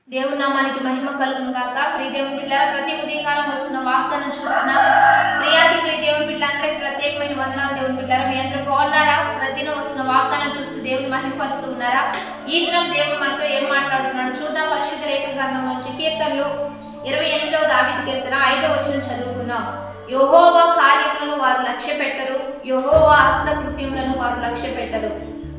దేవుని నామానికి మహిమ కలుగును గాక. ప్రియ దేవుని బిడ్డలారా, ప్రతి ఉదయకాలం వస్తున్న వాగ్దానం చూస్తున్న ప్రియ దేవుని బిడ్డలందరికీ ప్రత్యేకమైన వందనాలు. దేవుని బిడ్డలారా, మీ అందరూ బాగున్నారా? ప్రతిదినం వస్తున్న వాగ్దానం చూస్తూ దేవుని మహిమపరుస్తూ ఉన్నారా? ఈ దినం దేవుడు మనతో ఏం మాట్లాడుతున్నాడు చూద్దాం. పరిశుద్ధ లేఖ గ్రంథం నుంచి కీర్తనలు 28వ దావీదు కీర్తన 5వ వచనం చదువుకుందాం. యెహోవా కార్యములను వారు లక్ష్య పెట్టరు, యెహోవా హస్తకృత్యములను వారు లక్ష్య పెట్టరు,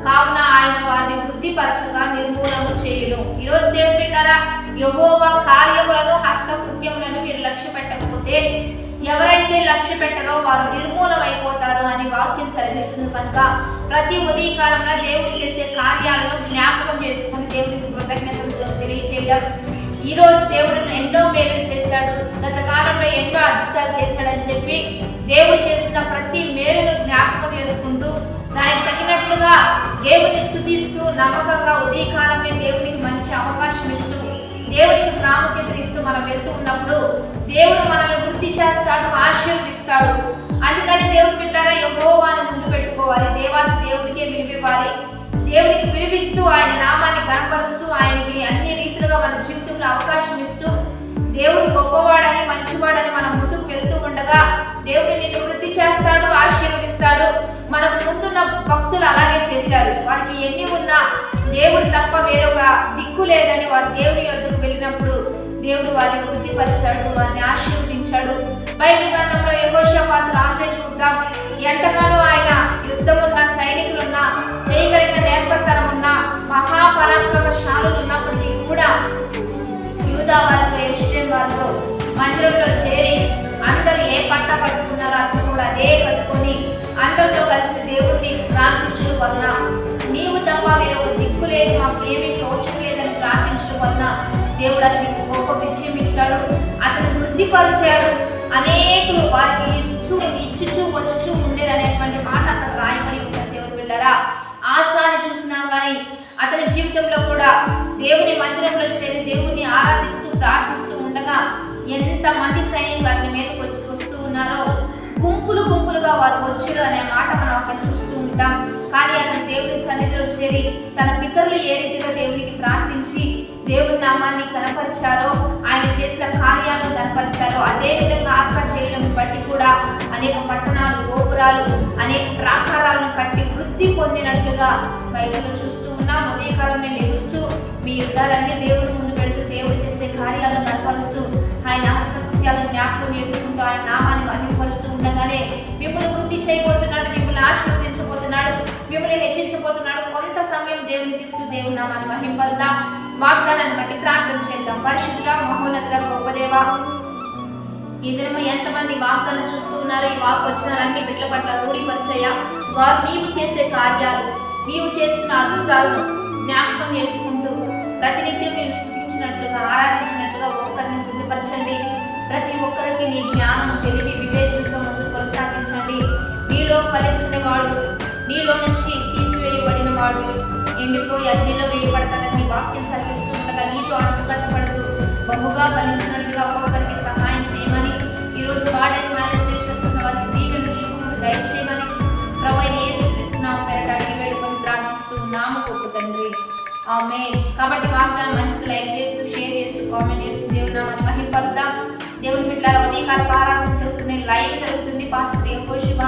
కావున ఆయన వారిని వృద్ధిపరచగా నిర్మూలము చేయును. ఈరోజు దేవుని బిడ్డలారా, యెహోవా కార్యములను హస్తకృత్యములను మీరు లక్ష్య పెట్టకపోతే, ఎవరైతే లక్ష్య పెట్టరో వారు నిర్మూలమైపోతారు అని వాక్యం సెలవిస్తుంది. కనుక ప్రతి ఉదయకాలంలో దేవుడు చేసే కార్యాలను జ్ఞాపకం చేసుకుని దేవునికి కృతజ్ఞతలు తెలియచేయడం. ఈ రోజు దేవుడు ఎన్నో మేలు చేశాడు, గత కాలంలో ఎన్నో అద్భుతాలు చేశాడని చెప్పి దేవుడు చేసిన ప్రతి మేలును జ్ఞాపకం చేసుకుంటూ దానికి తగినట్లుగా దేవుని స్తుతిస్తూ నమ్మకంగా ఉదయకాలమే దేవునికి మంచి అవకాశం ఇస్తూ దేవునికి ప్రాముఖ్యత ఇస్తూ మనం వెళ్తూ ఉన్నప్పుడు దేవుడు మనల్ని వృద్ధి చేస్తాడు, ఆశీర్వదిస్తాడు. అందుకని దేవుని బిడ్డలారా, యెహోవాను ముందు పెట్టుకోవాలి, దేవుడికే విలువివ్వాలి. దేవునికి విలువిస్తూ ఆయన నామాన్ని కనపరుస్తూ ఆయనకి అన్ని రీతిలుగా మన జీవితంలో అవకాశం ఇస్తూ దేవుడు గొప్పవాడని మంచివాడని మనం ముందుకు వెళ్తూ ఉండగా దేవుడు నిన్ను వృద్ధి చేస్తాడు, ఆశీర్వదిస్తాడు. మనకు ముందున్న భక్తులు అలాగే చేశారు. వారికి ఎన్ని ఉన్నా దేవుడు తప్ప వేరొక దిక్కు లేదని వారు దేవుని యొద్దకు వెళ్ళినప్పుడు దేవుడు వారిని వృద్ధిపరిచాడు, వారిని ఆశీర్వదించాడు. బైబిల్ గ్రంథంలో యెహోషాపాతు రాసే చూద్దాం. ఎంతగానో ఆయన యుద్ధమున్న సైనికులున్న చేయగలిగిన నేర్పరితనం ఉన్న మహాపరాక్రమశాలులు ఉన్నప్పటికీ కూడా యూదా వారితో యెరూషలేము వారితో మందిరంలో చేరి అందరూ ఏ పట్ట పట్టుకున్నారో అతను కూడా అదే కట్టుకొని అందరితో కలిసి దేవుడిని ప్రార్థించడం వలన, నీవు తప్ప వేరొక దిక్కు లేదు, మాకు ఏమీ తోచు లేదని ప్రార్థించడం వలన దేవుడు అతనికి గొప్ప విజయం ఇచ్చాడు, అతను వృద్ధిపరిచాడు. అనేకులు వారికి ఇచ్చుచూ వచ్చుచూ ఉండేది అనేటువంటి మాట అక్కడ రాయబడి ఉంటుంది. దేవుని బిడ్డలారా, ఆసాని చూసినా కానీ అతని జీవితంలో కూడా దేవుని మందిరంలో చేరి దేవుని ఆరాధిస్తూ ప్రార్థిస్తూ ఉండగా ఎంతమంది సైనికులు అతని మీదకి వస్తూ ఉన్నారో, గుంపులుగా వారు వచ్చారు అనే మాట మనం అక్కడ చూస్తూ ఉంటాం. కానీ అతను దేవుని సన్నిధిలో చేరి తన పితరులు ఏ రీతిగా దేవునికి ప్రార్థించి దేవుని నామాన్ని కనపరిచారో, ఆయన చేసిన కార్యాలను కనపరిచారో, అదే విధంగా ఆశ చేయడం బట్టి కూడా అనేక పట్టణాలు, గోపురాలు, అనేక ప్రాకారాలను కట్టి వృద్ధి పొందినట్లుగా బైబిల్లో చూస్తూ ఉన్నాం. ఉదయకాలమే లెగుస్తూ మీ యుద్ధాలన్నీ దేవుడి ముందు పెడుతూ దేవుడు చేసే కార్యాలను కనపరుస్తూ ఆయన హస్తకృత్యాలను జ్ఞాపకం చేసుకుంటూ ఆయన నామాన్ని మహిమపరుస్తూ ఉండగానే మిమ్మల్ని వృద్ధి చేయబోతున్నాడు, మిమ్మల్ని ఆశీర్వదించబోతున్నాడు, మిమ్మల్ని హెచ్చించబోతున్నాడు. కొంత సమయం దేవునికి ఇస్తూ దేవుని నామాన్ని మహిమపరుద్దాం. వాగ్దానాన్ని బట్టి ప్రార్థన చేద్దాం. పరిశుద్ధ మహోన్నత గొప్ప దేవా, ఈ దినము ఎంతమంది వాగ్దానం చూస్తూ ఉన్నారో ఈ వాక్ వచనాలన్నీ బిడ్డల పట్ల రూఢిపరిచయ్యా. వారు నీవు చేసే కార్యాలు, నీవు చేస్తున్న అద్భుతాలను జ్ఞాపకం చేసుకుంటూ ప్రతినిత్యం నేను స్తుతించినట్లుగా, ఆరాధించినట్లుగా ఒక్కరిని సిద్ధపరచండి. ప్రతి ఒక్కరికి నీ జ్ఞానం, తెలివి, వివేచనతో ముందు కొనసాగించండి. నీలో ఫలించిన వాడు, నీలో నుంచి తీసివేయబడిన వాడు ఎండిపోయి అగ్నిలో వేయబడతానని నీ వాక్యం సరిగిస్తుండగా నీతో అంటుకట్టబడుతూ బహుగా ఫలించినట్లుగా ఒక్కొక్కరికి సహాయం చేయమని, ఈరోజు వాడేసి మేనేజ్ చేస్తున్న వారికి దీవెనలు, శుభములు దయచేయమని ప్రభువైన యేసుక్రీస్తునామమున పేరట అడిగి వేడుకొని ప్రార్థిస్తూ ఉన్నాము గొప్ప తండ్రి, ఆమేన్. కాబట్టి వాగ్దానం మంచిగా లైక్ చేస్తూ, షేర్ చేస్తూ, కామెంట్ చేస్తూ దేవుని నామాన్ని మహిమపరుద్దాం. దేవుని బిడ్డలారా, ఉదయకాల ఆరాధన జరుగుతుంది, లైవ్ జరుగుతుంది. పాస్టర్ యెహోషువ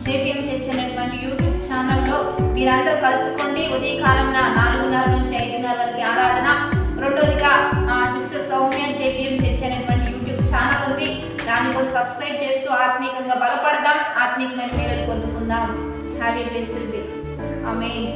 జేపీఎం చర్చ్ అనేటువంటి యూట్యూబ్ ఛానల్లో మీరందరూ కలుసుకోండి. ఉదయకాలం 4:30 నుంచి 5:30 వరకు ఆరాధన. రెండోదిగా సిస్టర్ సౌమ్య జేపీఎం చర్చ్ అనేటువంటి యూట్యూబ్ ఛానల్ ఉంది, దాన్ని కూడా సబ్స్క్రైబ్ చేస్తూ ఆత్మీయంగా బలపడదాం, ఆత్మీయమైన మేలు పొందుకుందాం. Have a blessed day. Amen.